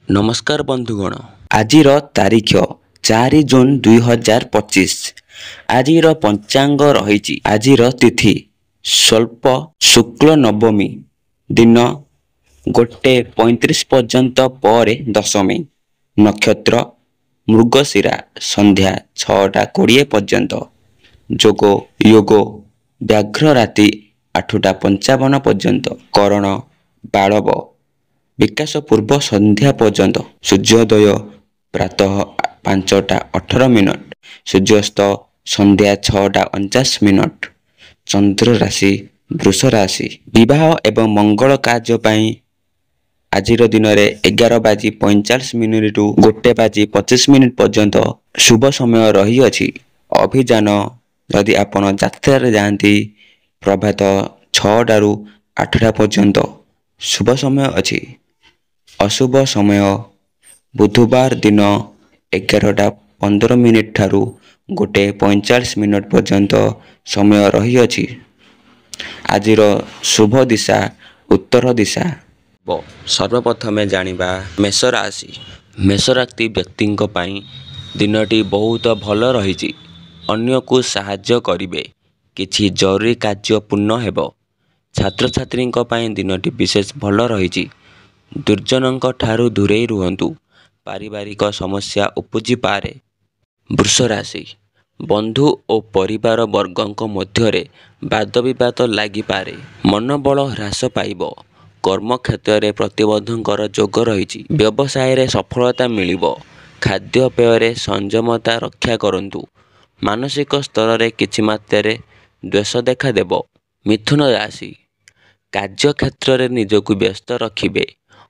नमस्कार बंधुगण। आजिर तारीख 4 जून 2025। आजिर पंचांग रही। आजिर तिथि स्वल्प शुक्ल नवमी दिन 1:35 पर्यंत पर दशमी। नक्षत्र मृगशिरा संध्या 6:20 पर्यंत। जोग योग व्याघ्र राति 8:55 पर्यंत। करण बाड़व विकास पूर्व संध्या पर्यंत। सूर्योदय प्रातः 5:18 सूर्यास्त संध्या 6:49। चंद्र राशि वृष राशि। विवाह एवं मंगल कार्य पाई आजिर दिन में 11:45 टू 1:25 पर्यंत शुभ समय रही अछि। अभियान यदि आपण यात्रा जाती प्रभात 6टा ରୁ 8टा पर्यंत शुभ समय अछि। अशुभ समय बुधवार दिन 11:15 ଠାରୁ 1:45 पर्यंत समय रही अछि। आजिर शुभ दिशा उत्तर दिशा। सर्वप्रथमे जानिबा मेष राशि। मेष राशि व्यक्तिଙ୍କ ପାଇଁ दिनटी बहुत भल रही। अन्य को साहाय्य करिवे। किछि जरूरी कार्य पूर्ण हेब। छात्र छात्रीଙ୍କ ପାଇଁ दिनटी विशेष भल रही। दुर्जनଙ୍କ ଠାରୁ ଦୂରେଇ ରୁହନ୍ତୁ। ପାରିବାରିକ ସମସ୍ୟା ଉପୁଜି ପାରେ। ବୃଷ ରାଶି। ବନ୍ଧୁ ଓ ପରିବାର ବର୍ଗଙ୍କ ମଧ୍ୟରେ ବାଦବିବାଦ ଲାଗିପାରେ। ମନୋବଳ ହ୍ରାସ ପାଇବ। କର୍ମକ୍ଷେତ୍ରରେ ପ୍ରତିବନ୍ଧକର ଯୋଗ ରହିଛି। ବ୍ୟବସାୟରେ ସଫଳତା ମିଳିବ। ଖାଦ୍ୟପେୟରେ ସଂଯମତା ରକ୍ଷା କରନ୍ତୁ। ମାନସିକ ସ୍ତରରେ କିଛି ମାତ୍ରାରେ ଦ୍ୱେଷ ଦେଖାଦେବ। ମିଥୁନ ରାଶି। କାର୍ଯ୍ୟକ୍ଷେତ୍ରରେ ନିଜକୁ ବ୍ୟସ୍ତ ରଖିବେ।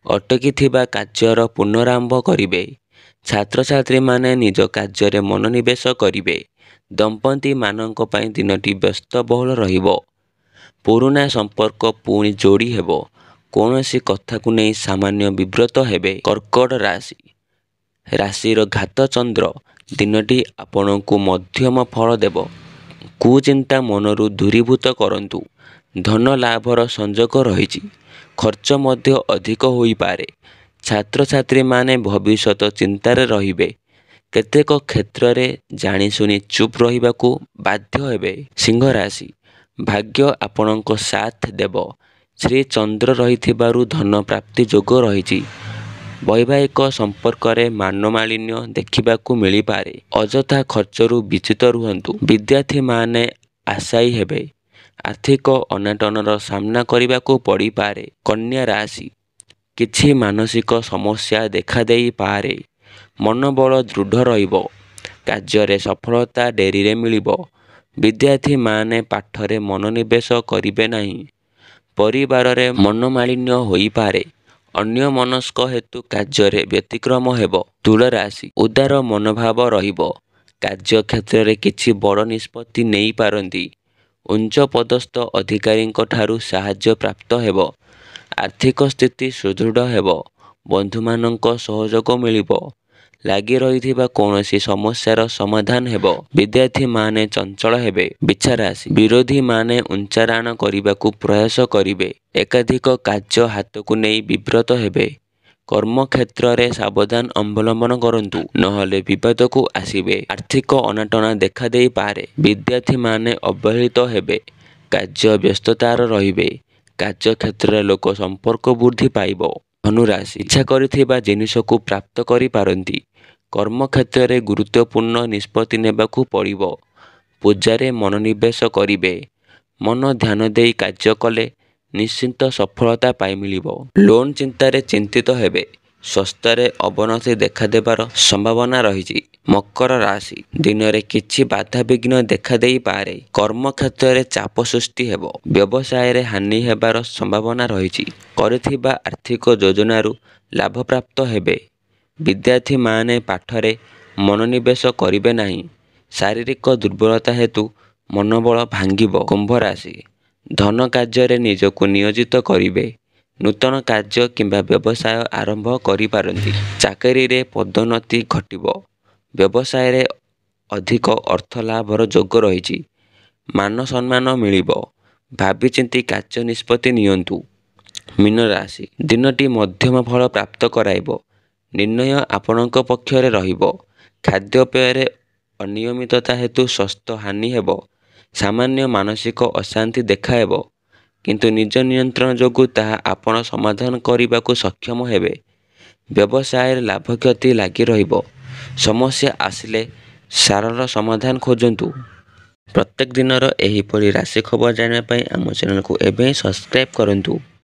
ଅଟକିଥିବା କାର୍ଯ୍ୟର ପୁନରାରମ୍ଭ କରିବେ। ଛାତ୍ରଛାତ୍ରୀମାନେ ନିଜ କାର୍ଯ୍ୟରେ ମନୋନିବେଶ କରିବେ। ଦମ୍ପତିମାନଙ୍କ ପାଇଁ ଦିନଟି ବ୍ୟସ୍ତବହୁଳ ରହିବ। ପୁରୁଣା ସମ୍ପର୍କ ପୁଣି ଯୋଡ଼ି ହେବ। କୌଣସି କଥାକୁ ନେଇ ସାମାନ୍ୟ ବିବ୍ରତ ହେବେ। କର୍କଟ ରାଶି। ରାଶିର ଘାତ ଚନ୍ଦ୍ର ଦିନଟି ଆପଣଙ୍କୁ ମଧ୍ୟମ ଫଳ ଦେବ। କୁଚିନ୍ତା ମନରୁ ଦୂରୀଭୂତ କରନ୍ତୁ। ଧନ ଲାଭର ସଂଯୋଗ ରହିଛି। ଖର୍ଚ୍ଚ ମଧ୍ୟ ଅଧିକ ହୋଇପାରେ। ଛାତ୍ରଛାତ୍ରୀମାନେ ଭବିଷ୍ୟତ ଚିନ୍ତାରେ ରହିବେ। କେତେକ କ୍ଷେତ୍ରରେ ଜାଣିଶୁଣି ଚୁପ୍ ରହିବାକୁ ବାଧ୍ୟ ହେବେ। ସିଂହ ରାଶି। ଭାଗ୍ୟ ଆପଣଙ୍କ ସାଥ ଦେବ। ଶ୍ରୀ ଚନ୍ଦ୍ର ରହିଥିବାରୁ ଧନ ପ୍ରାପ୍ତି ଯୋଗ ରହିଛି। ବୈବାହିକ ସମ୍ପର୍କରେ ମନୋମାଳିନ୍ୟ ଦେଖିବାକୁ ମିଳିପାରେ। ଅଯଥା ଖର୍ଚ୍ଚରୁ ବିଚ୍ୟୁତ ରୁହନ୍ତୁ। ବିଦ୍ୟାର୍ଥୀମାନେ ଆଶାୟୀ ହେବେ। ଆର୍ଥିକ ଅନାଟନର ସାମ୍ନା କରିବାକୁ ପଡ଼ିପାରେ। କନ୍ୟା ରାଶି। କିଛି ମାନସିକ ସମସ୍ୟା ଦେଖାଦେଇପାରେ। ମନୋବଳ ଦୃଢ଼ ରହିବ। କାର୍ଯ୍ୟରେ ସଫଳତା ଡେରିରେ ମିଳିବ। ବିଦ୍ୟାର୍ଥୀମାନେ ପାଠରେ ମନୋନିବେଶ କରିବେ ନାହିଁ। ପରିବାରରେ ମନୋମାଳିନ୍ୟ ହୋଇପାରେ। ଅନ୍ୟମନସ୍କ ହେତୁ କାର୍ଯ୍ୟରେ ବ୍ୟତିକ୍ରମ ହେବ। ତୁଳ ରାଶି। ଉଦାର ମନୋଭାବ ରହିବ। କାର୍ଯ୍ୟକ୍ଷେତ୍ରରେ କିଛି ବଡ଼ ନିଷ୍ପତ୍ତି ନେଇପାରନ୍ତି। ଉଚ୍ଚପଦସ୍ଥ ଅଧିକାରୀଙ୍କ ଠାରୁ ସାହାଯ୍ୟ ପ୍ରାପ୍ତ ହେବ। ଆର୍ଥିକ ସ୍ଥିତି ସୁଦୃଢ଼ ହେବ। ବନ୍ଧୁମାନଙ୍କ ସହଯୋଗ ମିଳିବ। ଲାଗି ରହିଥିବା କୌଣସି ସମସ୍ୟାର ସମାଧାନ ହେବ। ବିଦ୍ୟାର୍ଥୀମାନେ ଚଞ୍ଚଳ ହେବେ। ବିଛା ରାଶି। ବିରୋଧୀମାନେ ଉଚ୍ଚାରଣ କରିବାକୁ ପ୍ରୟାସ କରିବେ। ଏକାଧିକ କାର୍ଯ୍ୟ ହାତକୁ ନେଇ ବିବ୍ରତ ହେବେ। କର୍ମକ୍ଷେତ୍ରରେ ସାବଧାନ ଅବଲମ୍ବନ କରନ୍ତୁ ନହେଲେ ବିବାଦକୁ ଆସିବେ। ଆର୍ଥିକ ଅନାଟନ ଦେଖାଦେଇପାରେ। ବିଦ୍ୟାର୍ଥୀମାନେ ଅବହେଳିତ ହେବେ। କାର୍ଯ୍ୟ ବ୍ୟସ୍ତତାରେ ରହିବେ। କାର୍ଯ୍ୟକ୍ଷେତ୍ରରେ ଲୋକ ସମ୍ପର୍କ ବୃଦ୍ଧି ପାଇବ। ଧନୁ ରାଶି। ଇଚ୍ଛା କରିଥିବା ଜିନିଷକୁ ପ୍ରାପ୍ତ କରିପାରନ୍ତି। କର୍ମକ୍ଷେତ୍ରରେ ଗୁରୁତ୍ୱପୂର୍ଣ୍ଣ ନିଷ୍ପତ୍ତି ନେବାକୁ ପଡ଼ିବ। ପୂଜାରେ ମନୋନିବେଶ କରିବେ। ମନ ଧ୍ୟାନ ଦେଇ କାର୍ଯ୍ୟ କଲେ ନିଶ୍ଚିତ ସଫଳତା ମିଳିବ। ଲୋନ୍ ଚିନ୍ତାରେ ଚିନ୍ତିତ ହେବେ। ସ୍ୱାସ୍ଥ୍ୟରେ ଅବନତି ଦେଖାଦେବାର ସମ୍ଭାବନା ରହିଛି। ମକର ରାଶି। ଦିନରେ କିଛି ବାଧାବିଘ୍ନ ଦେଖାଦେଇପାରେ। କର୍ମକ୍ଷେତ୍ରରେ ଚାପ ସୃଷ୍ଟି ହେବ। ବ୍ୟବସାୟରେ ହାନି ହେବାର ସମ୍ଭାବନା ରହିଛି। କରିଥିବା ଆର୍ଥିକ ଯୋଜନାରୁ ଲାଭପ୍ରାପ୍ତ ହେବେ। ବିଦ୍ୟାର୍ଥୀମାନେ ପାଠରେ ମନୋନିବେଶ କରିବେ ନାହିଁ। ଶାରୀରିକ ଦୁର୍ବଳତା ହେତୁ ମନୋବଳ ଭାଙ୍ଗିବ। କୁମ୍ଭ ରାଶି। ଧନ କାର୍ଯ୍ୟରେ ନିଜକୁ ନିୟୋଜିତ କରିବେ। ନୂତନ କାର୍ଯ୍ୟ କିମ୍ବା ବ୍ୟବସାୟ ଆରମ୍ଭ କରିପାରନ୍ତି। ଚାକିରିରେ ପଦୋନ୍ନତି ଘଟିବ। ବ୍ୟବସାୟରେ ଅଧିକ ଅର୍ଥ ଲାଭର ଯୋଗ ରହିଛି। ମାନ ସମ୍ମାନ ମିଳିବ। ଭାବିଚିନ୍ତି କାର୍ଯ୍ୟ ନିଷ୍ପତ୍ତି ନିଅନ୍ତୁ। ମୀନ ରାଶି। ଦିନଟି ମଧ୍ୟମ ଫଳ ପ୍ରାପ୍ତ କରାଇବ। ନିର୍ଣ୍ଣୟ ଆପଣଙ୍କ ପକ୍ଷରେ ରହିବ। ଖାଦ୍ୟପେୟରେ ଅନିୟମିତତା ହେତୁ ସ୍ୱାସ୍ଥ୍ୟ ହାନି ହେବ। ସାମାନ୍ୟ ମାନସିକ ଅଶାନ୍ତି ଦେଖାହେବ, କିନ୍ତୁ ନିଜ ନିୟନ୍ତ୍ରଣ ଯୋଗୁଁ ତାହା ଆପଣ ସମାଧାନ କରିବାକୁ ସକ୍ଷମ ହେବେ। ବ୍ୟବସାୟରେ ଲାଭ କ୍ଷତି ଲାଗି ରହିବ। ସମସ୍ୟା ଆସିଲେ ସାରର ସମାଧାନ ଖୋଜନ୍ତୁ। ପ୍ରତ୍ୟେକ ଦିନର ଏହିପରି ରାଶି ଖବର ଜାଣିବା ପାଇଁ ଆମ ଚ୍ୟାନେଲକୁ ଏବେ ହିଁ ସବସ୍କ୍ରାଇବ୍ କରନ୍ତୁ।